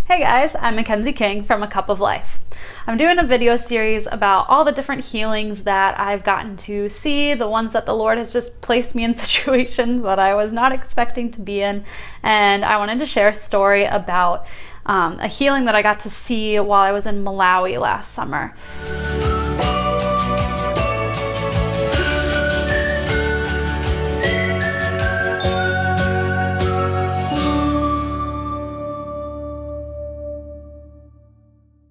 Hey guys, I'm Kenzie King from A Cup of Life. I'm doing a video series about all the different healings that I've gotten to see, the ones that the Lord has just placed me in situations that I was not expecting to be in, and I wanted to share a story about a healing that I got to see while I was in Malawi last summer.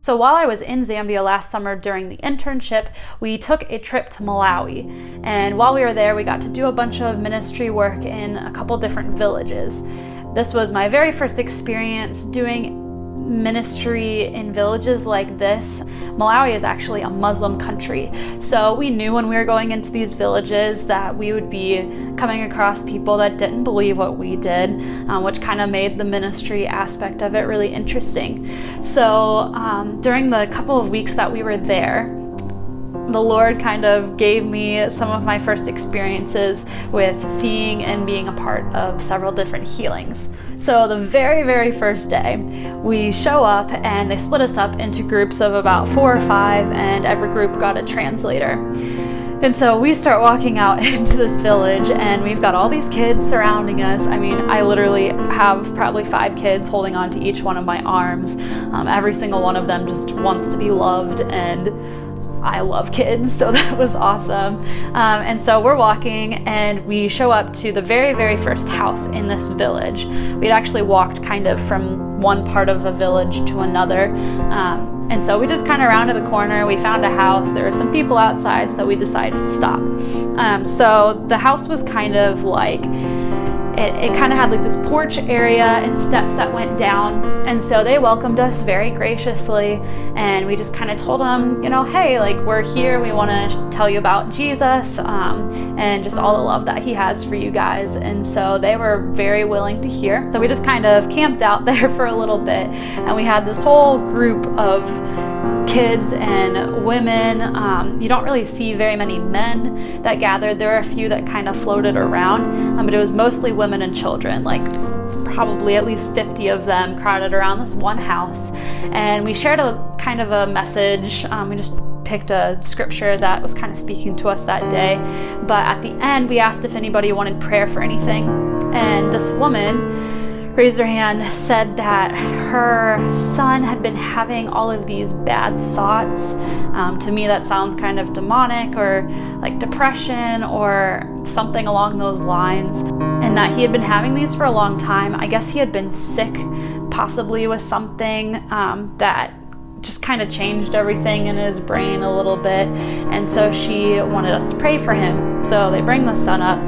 So while I was in Zambia last summer during the internship, we took a trip to Malawi. And while we were there, we got to do a bunch of ministry work in a couple different villages. This was my very first experience doing ministry in villages like this. Malawi is actually a Muslim country, so we knew when we were going into these villages that we would be coming across people that didn't believe what we did, which kind of made the ministry aspect of it really interesting. So during the couple of weeks that we were there, the Lord kind of gave me some of my first experiences with seeing and being a part of several different healings. So the very first day, we show up and they split us up into groups of about 4 or 5, and every group got a translator. And so we start walking out into this village and we've got all these kids surrounding us. I mean, I literally have probably 5 kids holding on to each one of my arms. Every single one of them just wants to be loved, and I love kids, so that was awesome. And so we're walking and we show up to the very first house in this village. We'd actually walked kind of from one part of the village to another. And so we just kind of rounded the corner, we found a house, there were some people outside, so we decided to stop. So the house was kind of like, it kind of had like this porch area and steps that went down, and so they welcomed us very graciously, and we just kind of told them, you know, hey, like, we're here, we want to tell you about Jesus, and just all the love that he has for you guys. And so they were very willing to hear. So we just kind of camped out there for a little bit, and we had this whole group of kids and women. You don't really see very many men that gathered. There were a few that kind of floated around, but it was mostly women and children, like probably at least 50 of them crowded around this one house. And we shared a kind of a message. We just picked a scripture that was kind of speaking to us that day. But at the end, we asked if anybody wanted prayer for anything. And this woman raised her hand, said that her son had been having all of these bad thoughts. To me, that sounds kind of demonic or like depression or something along those lines, and that he had been having these for a long time. I guess he had been sick, possibly with something that just kind of changed everything in his brain a little bit, and so she wanted us to pray for him. So they bring the son up,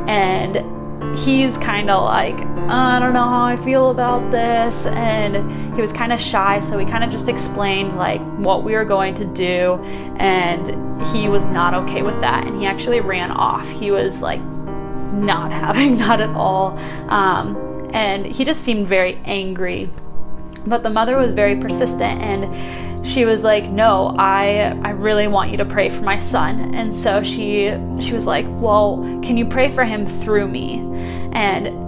and he's kind of like, I don't know how I feel about this, and he was kind of shy, so we kind of just explained like what we were going to do, and he was not okay with that, and he actually ran off. He was like not at all, and he just seemed very angry. But the mother was very persistent, and she was like, no, I really want you to pray for my son. And so she was like, well, can you pray for him through me? And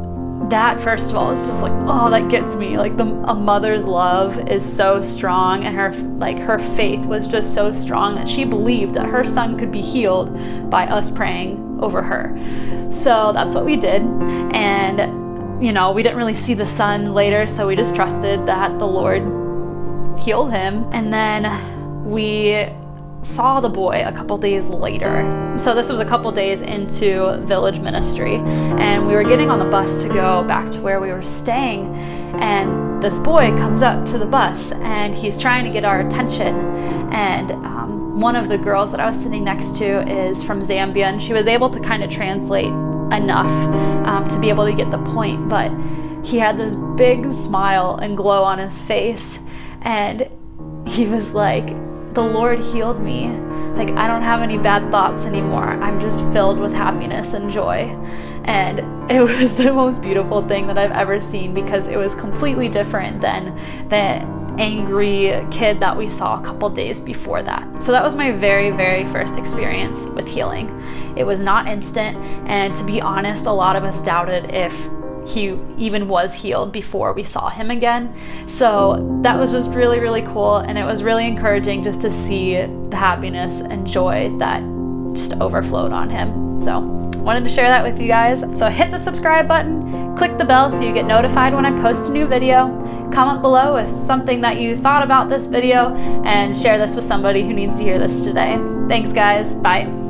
that, first of all, is just like, oh, that gets me. Like, a mother's love is so strong, and her faith was just so strong that she believed that her son could be healed by us praying over her. So that's what we did. And you know, we didn't really see the son later, so we just trusted that the Lord healed him. And then we saw the boy a couple days later. So this was a couple days into village ministry, and we were getting on the bus to go back to where we were staying, and this boy comes up to the bus and he's trying to get our attention. And one of the girls that I was sitting next to is from Zambia, and she was able to kind of translate enough to be able to get the point, but he had this big smile and glow on his face, and he was like, the Lord healed me. Like, I don't have any bad thoughts anymore. I'm just filled with happiness and joy. And it was the most beautiful thing that I've ever seen, because it was completely different than the angry kid that we saw a couple days before that. So that was my very first experience with healing. It was not instant, and to be honest, a lot of us doubted if he even was healed before we saw him again. So that was just really, really cool, and it was really encouraging just to see the happiness and joy that just overflowed on him. So wanted to share that with you guys. So hit the subscribe button, click the bell so you get notified when I post a new video. Comment below with something that you thought about this video, and share this with somebody who needs to hear this today. Thanks guys, bye.